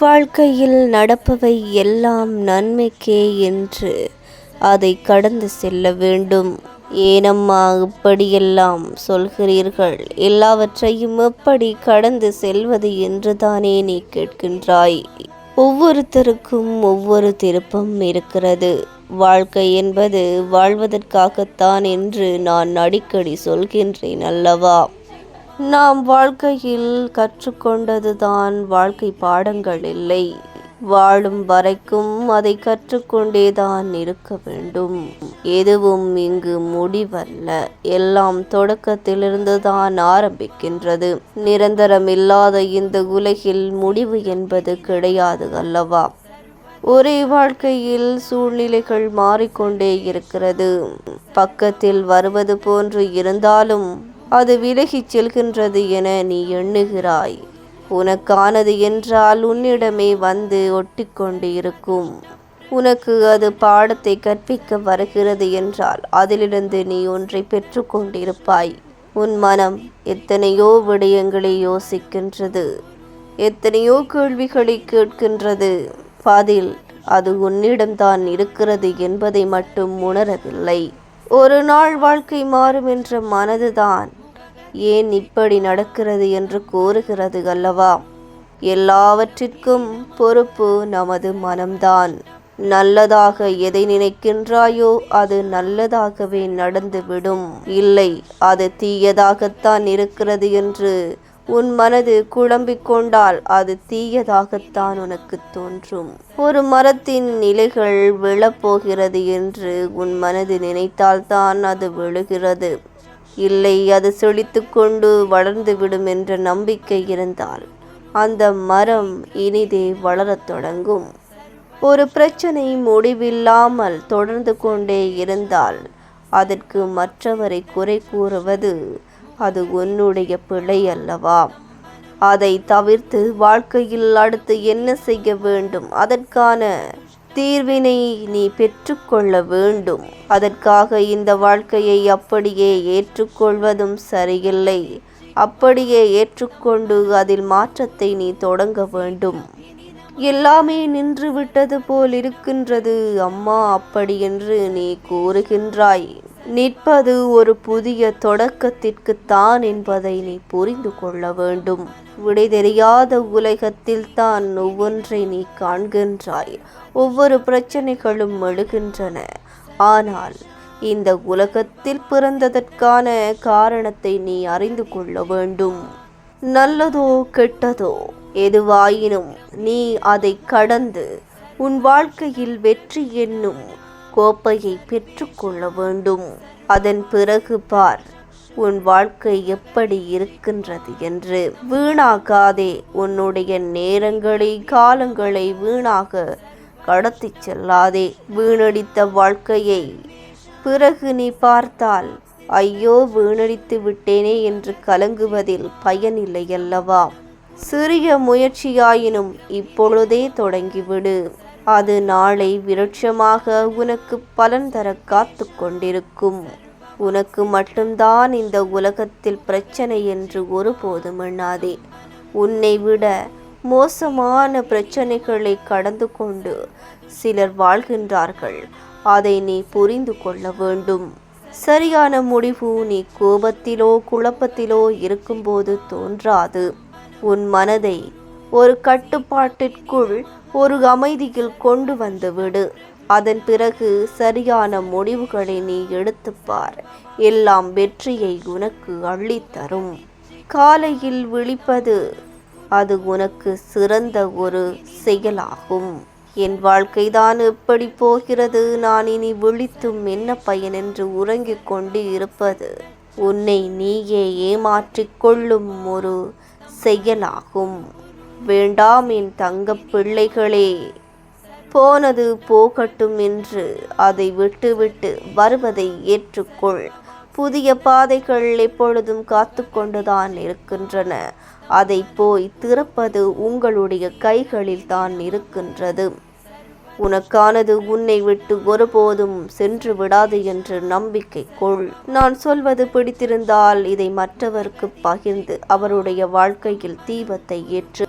வாழ்க்கையில் நடப்பவை எல்லாம் நன்மைக்கே என்று அதை கடந்து செல்ல வேண்டும். ஏனம்மா இப்படியெல்லாம் சொல்கிறீர்கள்? எல்லாவற்றையும் எப்படி கடந்து செல்வது என்றுதானே நீ கேட்கின்றாய். ஒவ்வொருத்தருக்கும் ஒவ்வொரு திருப்பம் இருக்கிறது. வாழ்க்கை என்பது வாழ்வதற்காகத்தான் என்று நான் அடிக்கடி சொல்கின்றேன் அல்லவா? நாம் வாழ்க்கையில் கற்றுக்கொண்டதுதான் வாழ்க்கை பாடங்கள் இல்லை. வாழும் வரைக்கும் அதை கற்றுக்கொண்டேதான் இருக்க வேண்டும். எதுவும் இங்கு முடிவல்ல, எல்லாம் தொடக்கத்திலிருந்து தான் ஆரம்பிக்கின்றது. நிரந்தரமில்லாத இந்த உலகில் முடிவு என்பது கிடையாது அல்லவா? ஒரே வாழ்க்கையில் சூழ்நிலைகள் மாறிக்கொண்டே இருக்கிறது. பக்கத்தில் வருவது போன்று இருந்தாலும் அது விலகிச் செல்கின்றது என நீ எண்ணுகிறாய். உனக்கானது என்றால் உன்னிடமே வந்து ஒட்டிக்கொண்டு இருக்கும். உனக்கு அது பாடத்தை கற்பிக்க வருகிறது என்றால் அதிலிருந்து நீ ஒன்றை பெற்று கொண்டிருப்பாய். உன் மனம் எத்தனையோ விடயங்களை யோசிக்கின்றது, எத்தனையோ கேள்விகளை கேட்கின்றது. பதில் அது உன்னிடம்தான் இருக்கிறது என்பதை மட்டும் உணரவில்லை. ஒரு நாள் வாழ்க்கை மாறும் என்ற மனதுதான் ஏன் இப்படி நடக்கிறது என்று கூறுகிறது அல்லவா? எல்லாவற்றிற்கும் பொறுப்பு நமது மனம்தான். நல்லதாக எதை நினைக்கின்றாயோ அது நல்லதாகவே நடந்துவிடும். இல்லை, அது தீயதாகத்தான் இருக்கிறது என்று உன் மனது குழம்பிக் கொண்டால் அது தீயதாகத்தான் உனக்கு தோன்றும். ஒரு மரத்தின் இலைகள் விழப்போகிறது என்று உன் மனது நினைத்தால்தான் அது விழுகிறது. இல்லை, அது செழித்து கொண்டு வளர்ந்துவிடும் என்ற நம்பிக்கை இருந்தால் அந்த மரம் இனிதே வளரத் தொடங்கும். ஒரு பிரச்சனை முடிவில்லாமல் தொடர்ந்து கொண்டே இருந்தால் அதற்கு மற்றவரை குறை கூறுவது அது உன்னுடைய பிழை அல்லவா? அதை தவிர்த்து வாழ்க்கையில் அடுத்து என்ன செய்ய வேண்டும், அதற்கான தீர்வினை நீ பெற்றுக்கொள்ள வேண்டும். அதற்காக இந்த வாழ்க்கையை அப்படியே ஏற்றுக்கொள்வதும் சரியில்லை. அப்படியே ஏற்றுக்கொண்டு அதில் மாற்றத்தை நீ தொடங்க வேண்டும். எல்லாமே நின்று விட்டது போல் இருக்கின்றது அம்மா அப்படி என்று நீ கூறுகின்றாய். நிற்பது ஒரு புதிய தொடக்கத்திற்கு தான் என்பதை நீ புரிந்து கொள்ள வேண்டும். விடை தெரியாத உலகத்தில் தான் ஒவ்வொன்றை நீ காண்கின்றாய். ஒவ்வொரு பிரச்சனைகளும் எழுகின்றன. ஆனால் இந்த உலகத்தில் பிறந்ததற்கான காரணத்தை நீ அறிந்து கொள்ள வேண்டும். நல்லதோ கெட்டதோ எதுவாயினும் நீ அதை கடந்து உன் வாழ்க்கையில் வெற்றி என்னும் கோப்பையை பெற்றுக்கொள்ள வேண்டும். அதன் பிறகு பார் உன் வாழ்க்கை எப்படி இருக்கின்றது என்று. வீணாக்காதே. உன்னுடைய நேரங்களை காலங்களை வீணாக கடத்தி செல்லாதே. வீணடித்த வாழ்க்கையை பிறகு நீ பார்த்தால் ஐயோ வீணடித்து விட்டேனே என்று கலங்குவதில் பயனில்லை அல்லவா? சிறிய முயற்சியாயினும் இப்பொழுதே தொடங்கிவிடு. அது நாளை விருட்சமாக உனக்கு பலன் தர காத்து கொண்டிருக்கும். உனக்கு மட்டும்தான் இந்த உலகத்தில் பிரச்சனை என்று ஒருபோதும் எண்ணாதே. உன்னை விட மோசமான பிரச்சனைகளை கடந்து கொண்டு சிலர் வாழ்கின்றார்கள். அதை நீ புரிந்து கொள்ள வேண்டும். சரியான முடிவு நீ கோபத்திலோ குழப்பத்திலோ இருக்கும்போது தோன்றாது. உன் மனதை ஒரு கட்டுப்பாட்டிற்குள் ஒரு அமைதியில் கொண்டு வந்துவிடு. அதன் பிறகு சரியான முடிவுகளை நீ எடுத்துப்பார். எல்லாம் வெற்றியை உனக்கு அள்ளித்தரும். காலையில் விழிப்பது அது உனக்கு சிறந்த ஒரு செயலாகும். என் வாழ்க்கைதான் எப்படி போகிறது, நான் இனி விழித்தும் என்ன பயன் என்று உறங்கிக் கொண்டு இருப்பது உன்னை நீயே ஏமாற்றிக் கொள்ளும் ஒரு செயலாகும். வேண்டாம் என் தங்கப் பிள்ளைகளே, போனது போகட்டும் என்று அதை விட்டுவிட்டு வருவதை ஏற்றுக்கொள். புதிய பாதைகள் எப்பொழுதும் காத்து கொண்டுதான் இருக்கின்றன. அதை போய் திறப்பது உங்களுடைய கைகளில் தான் இருக்கின்றது. உனக்கானது உன்னை விட்டு ஒருபோதும் சென்று விடாது என்று நம்பிக்கை கொள். நான் சொல்வது பிடித்திருந்தால் இதை மற்றவருக்கு பகிர்ந்து அவருடைய வாழ்க்கையில் தீபத்தை ஏற்று